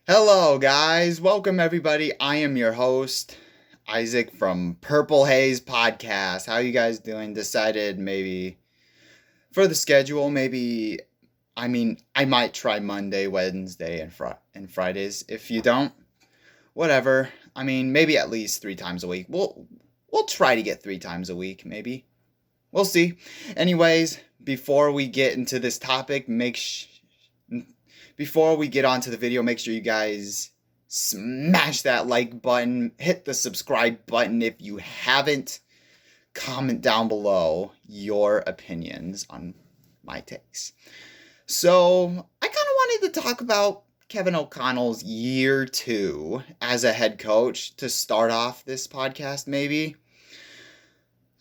Hello, guys. Welcome, everybody. I am your host, Isaac from Purple Haze Podcast. How you guys doing? Decided maybe for the schedule, I might try Monday, Wednesday, and Fridays. If you don't, whatever. Maybe at least 3 times a week. We'll try to get 3 times a week, maybe. We'll see. Anyways, before we get into this topic, before we get on to the video, make sure you guys smash that like button, hit the subscribe button if you haven't, comment down below your opinions on my takes. So, I kind of wanted to talk about Kevin O'Connell's year 2 as a head coach to start off this podcast, maybe.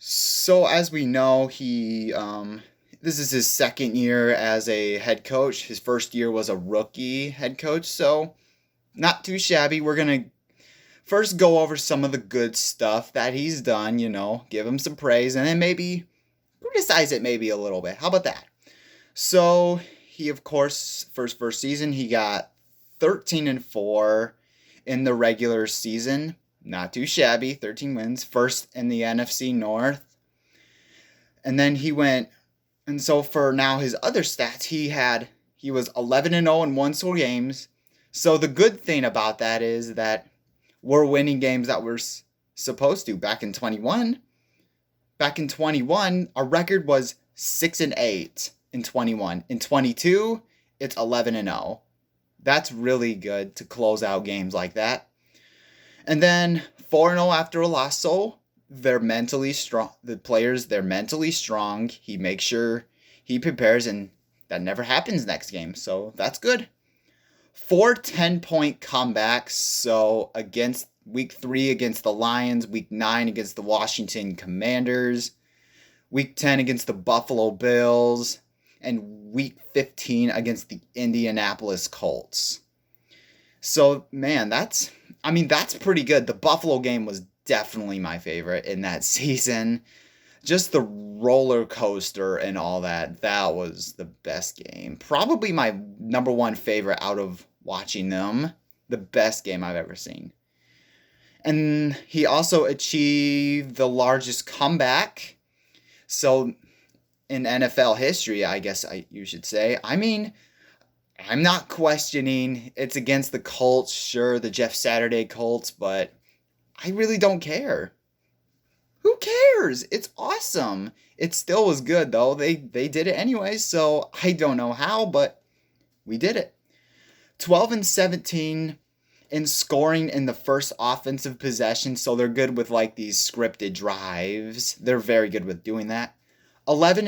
So, as we know, this is his second year as a head coach. His first year was a rookie head coach, so not too shabby. We're going to first go over some of the good stuff that he's done, give him some praise, and then maybe criticize it maybe a little bit. How about that? So, he, of course, first season, he got 13-4 in the regular season. Not too shabby, 13 wins, first in the NFC North. And then and so for now his other stats, he was 11-0 in one-score games. So the good thing about that is that we're winning games that we're supposed to. Back in 21, our record was 6-8 in 21. In 22, it's 11-0. That's really good to close out games like that. And then 4-0 after a loss, so they're mentally strong. The players, they're mentally strong. He makes sure he prepares, and that never happens next game, so that's good. 4 10-point comebacks, so against week 3 against the Lions, week 9 against the Washington Commanders, week 10 against the Buffalo Bills, and week 15 against the Indianapolis Colts. So, man, that's pretty good. The Buffalo game was definitely my favorite in that season. Just the roller coaster and all that. That was the best game. Probably my number one favorite out of watching them. The best game I've ever seen. And he also achieved the largest comeback. So, in NFL history, I guess you should say. I'm not questioning it's against the Colts, sure, the Jeff Saturday Colts, but I really don't care. Who cares? It's awesome. It still was good, though. They did it anyway, so I don't know how, but we did it. 12-17 in scoring in the first offensive possession, so they're good with like these scripted drives. They're very good with doing that. 11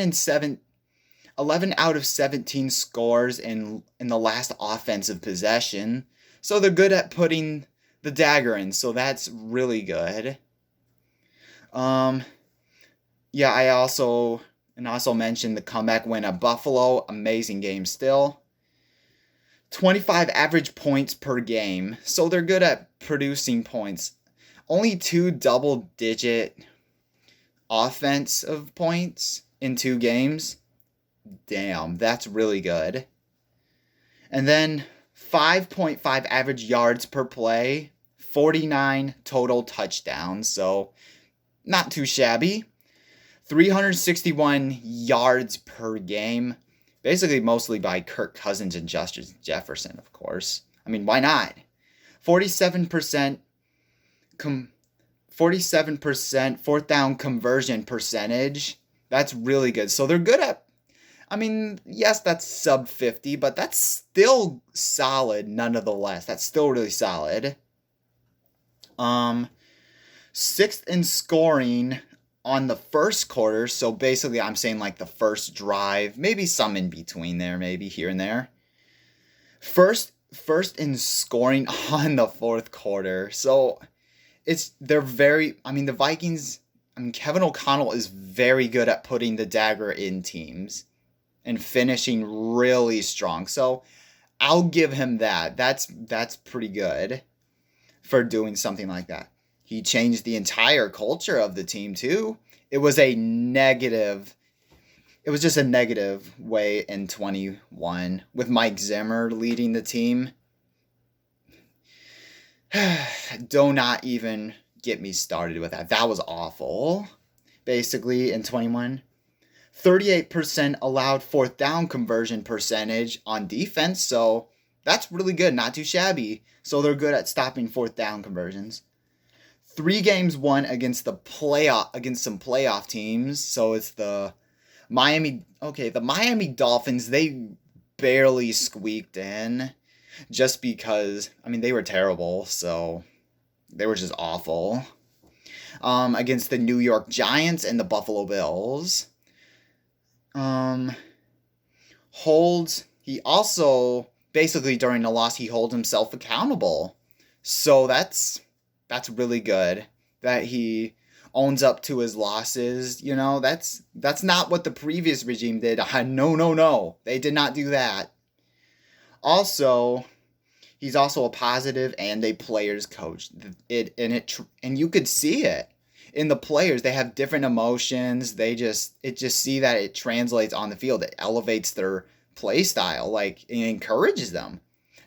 out of 17 scores in the last offensive possession. So they're good at putting the dagger in. So that's really good. Yeah, I also mentioned the comeback win at Buffalo. Amazing game still. 25 average points per game. So they're good at producing points. Only 2 double-digit offensive points in 2 games. Damn, that's really good. And then 5.5 average yards per play, 49 total touchdowns, so not too shabby. 361 yards per game, basically mostly by Kirk Cousins and Justin Jefferson, of course. Why not? 47% 47% fourth down conversion percentage. That's really good. So they're good at yes, that's sub 50, but that's still solid nonetheless. That's still really solid. 6th in scoring on the first quarter, so basically I'm saying like the first drive, maybe some in between there, maybe here and there. First in scoring on the fourth quarter. So the Vikings, Kevin O'Connell is very good at putting the dagger in teams and finishing really strong. So I'll give him that. That's pretty good for doing something like that. He changed the entire culture of the team too. It was just a negative way in 21 with Mike Zimmer leading the team. Do not even get me started with that. That was awful. Basically, in 21, 38% allowed fourth down conversion percentage on defense. So that's really good. Not too shabby. So they're good at stopping fourth down conversions. 3 games won against some playoff teams. So it's the Miami Dolphins, they barely squeaked in just because, they were terrible, so they were just awful. Against the New York Giants and the Buffalo Bills. He also, basically during the loss, he holds himself accountable. So that's really good that he owns up to his losses. That's not what the previous regime did. No. They did not do that. Also, he's also a positive and a players coach. And you could see it in the players. They have different emotions. It just see that it translates on the field. It elevates their play style. Like, it encourages them,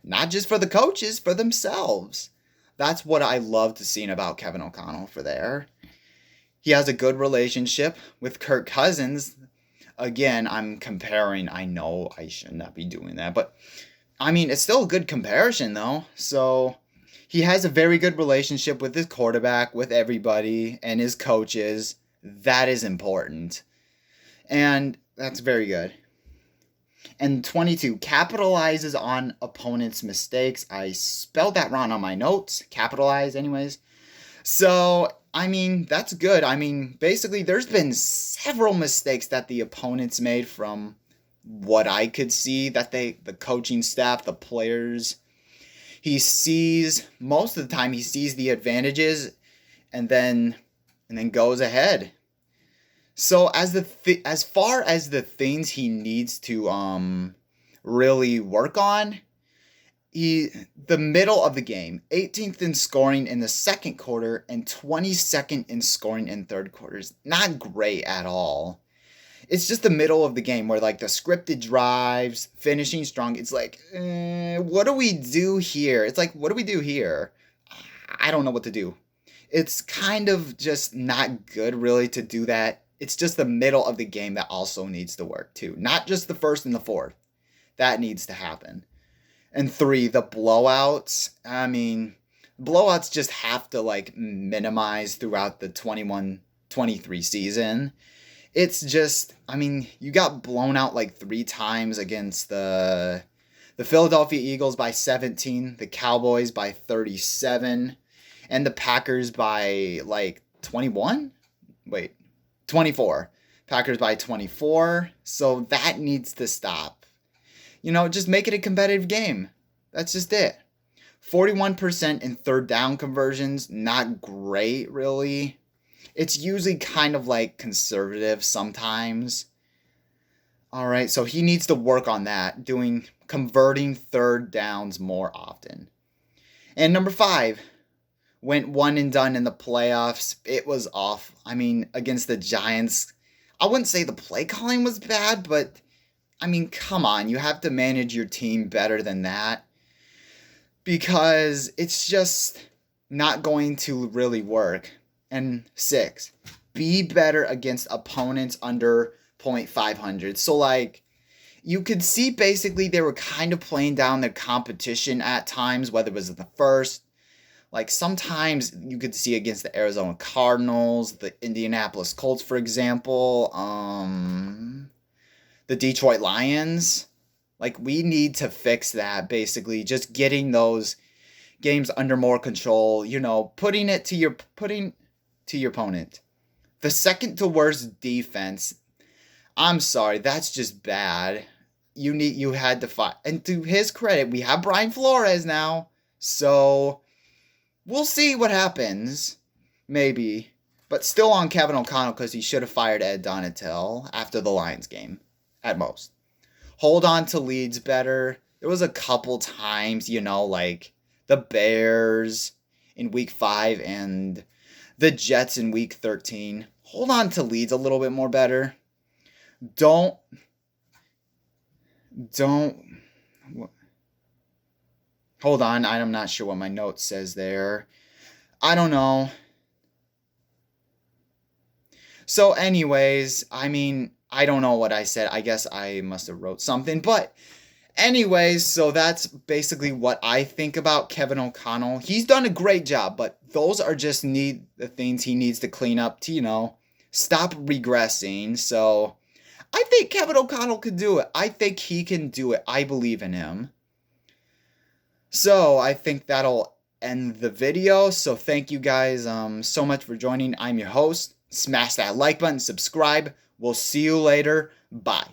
not just for the coaches, for themselves. That's what I love to see about Kevin O'Connell for there. He has a good relationship with Kirk Cousins. Again, I'm comparing. I know I should not be doing that, but it's still a good comparison, though. So he has a very good relationship with his quarterback, with everybody, and his coaches. That is important. And that's very good. And 22, capitalizes on opponents' mistakes. I spelled that wrong on my notes. Capitalize, anyways. So, that's good. Basically, there's been several mistakes that the opponents made from what I could see, that the coaching staff, the players, most of the time he sees the advantages and then goes ahead. So as far as the things he needs to really work on, the middle of the game, 18th in scoring in the second quarter and 22nd in scoring in third quarters. Not great at all. It's just the middle of the game where, like, the scripted drives, finishing strong. It's like, what do we do here? It's like, what do we do here? I don't know what to do. It's kind of just not good, really, to do that. It's just the middle of the game that also needs to work, too. Not just the first and the fourth. That needs to happen. And 3, the blowouts. Blowouts just have to, like, minimize throughout the 21-23 season. It's just, you got blown out like 3 times against the Philadelphia Eagles by 17, the Cowboys by 37, and the Packers by like 21? 24. Packers by 24. So that needs to stop. Just make it a competitive game. That's just it. 41% in third down conversions. Not great, really. It's usually kind of like conservative sometimes. All right, so he needs to work on that, converting third downs more often. And number 5, went one and done in the playoffs. It was off. Against the Giants, I wouldn't say the play calling was bad, but come on, you have to manage your team better than that, because it's just not going to really work. And 6, be better against opponents under .500. So, like, you could see basically they were kind of playing down their competition at times, whether it was the first. Like, sometimes you could see against the Arizona Cardinals, the Indianapolis Colts, for example, the Detroit Lions. Like, we need to fix that, basically. Just getting those games under more control, putting to your opponent. The second to worst defense, I'm sorry, that's just bad. You had to fight. And to his credit, we have Brian Flores now. So we'll see what happens. Maybe. But still on Kevin O'Connell, because he should have fired Ed Donatel after the Lions game. At most. Hold on to leads better. There was a couple times, like the Bears in week 5 and the Jets in week 13. Hold on to leads a little bit more better. Don't Hold on, I'm not sure what my note says there. I don't know. So anyways, I mean, I don't know what I said. I guess I must have wrote something, but anyways, so that's basically what I think about Kevin O'Connell. He's done a great job, but those are just the things he needs to clean up to, stop regressing. So I think Kevin O'Connell could do it. I think he can do it. I believe in him. So I think that'll end the video. So thank you guys so much for joining. I'm your host. Smash that like button, subscribe. We'll see you later. Bye.